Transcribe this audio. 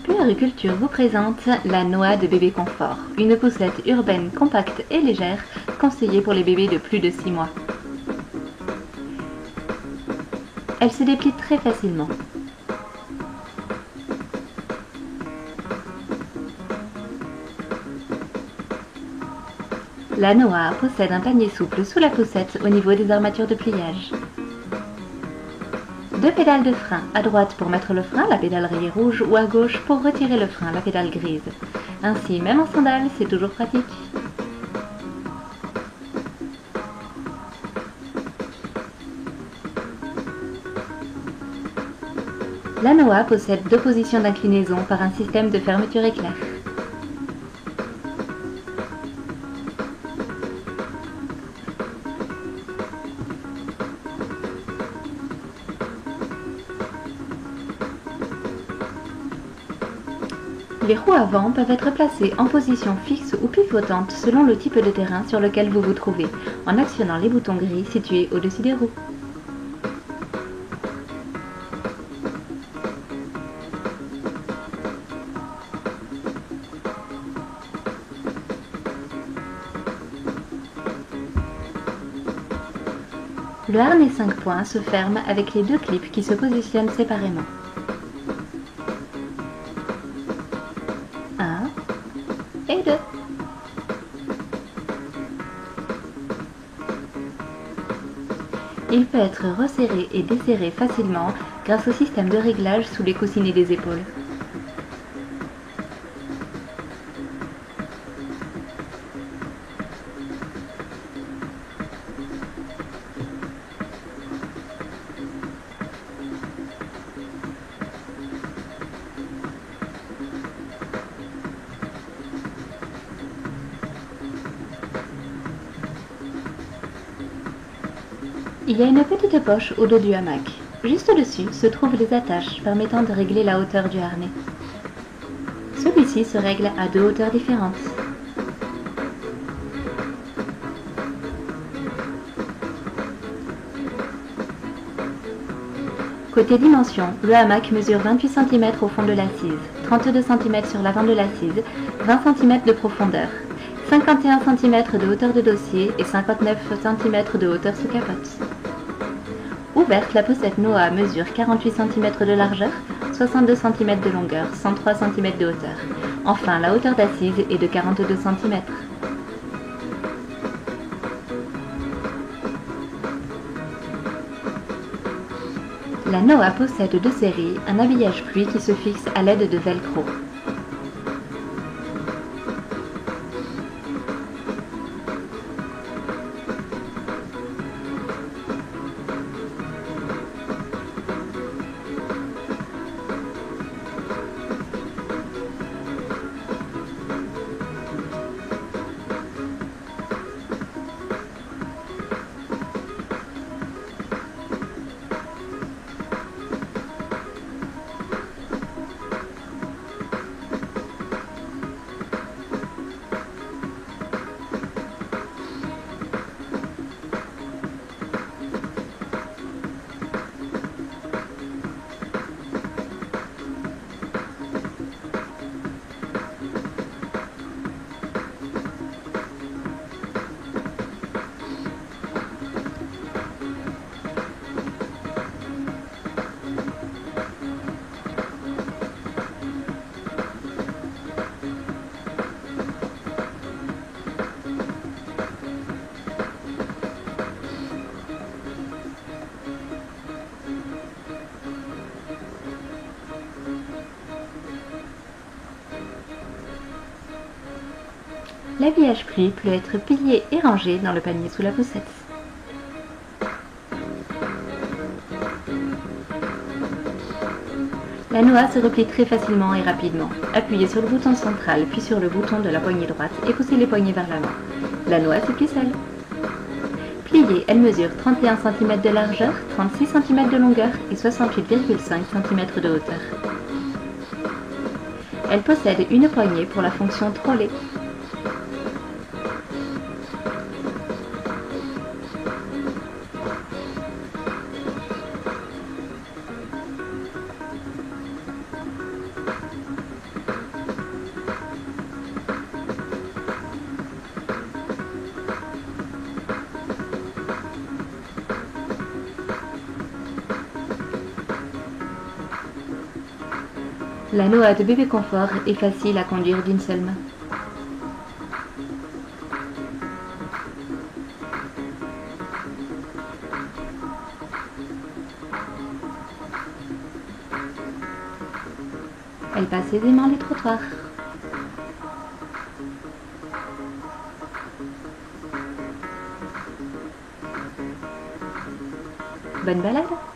Puériculture vous présente la Noa de bébé confort, une poussette urbaine compacte et légère, conseillée pour les bébés de plus de 6 mois. Elle se déplie très facilement. La Noa possède un panier souple sous la poussette au niveau des armatures de pliage. 2 pédales de frein, à droite pour mettre le frein, la pédale rayée rouge, ou à gauche pour retirer le frein, la pédale grise. Ainsi, même en sandales, c'est toujours pratique. La Noa possède 2 positions d'inclinaison par un système de fermeture éclair. Les roues avant peuvent être placées en position fixe ou pivotante selon le type de terrain sur lequel vous vous trouvez, en actionnant les boutons gris situés au-dessus des roues. Le harnais 5 points se ferme avec les 2 clips qui se positionnent séparément. 1 et 2. Il peut être resserré et desserré facilement grâce au système de réglage sous les coussinets des épaules. Il y a une petite poche au dos du hamac. Juste au-dessus se trouvent les attaches permettant de régler la hauteur du harnais. Celui-ci se règle à 2 hauteurs différentes. Côté dimension, le hamac mesure 28 cm au fond de l'assise, 32 cm sur l'avant de l'assise, 20 cm de profondeur, 51 cm de hauteur de dossier et 59 cm de hauteur sous capote. Ouverte, la poussette Noa mesure 48 cm de largeur, 62 cm de longueur, 103 cm de hauteur. Enfin, la hauteur d'assise est de 42 cm. La Noa possède de série un habillage pluie qui se fixe à l'aide de velcro. L'habillage pluie peut être plié et rangé dans le panier sous la poussette. La Noa se replie très facilement et rapidement. Appuyez sur le bouton central puis sur le bouton de la poignée droite et poussez les poignets vers l'avant. La Noa se plie seule. Pliée, elle mesure 31 cm de largeur, 36 cm de longueur et 68,5 cm de hauteur. Elle possède une poignée pour la fonction trolley. La Noah de bébé confort est facile à conduire d'une seule main. Elle passe aisément les trottoirs. Bonne balade!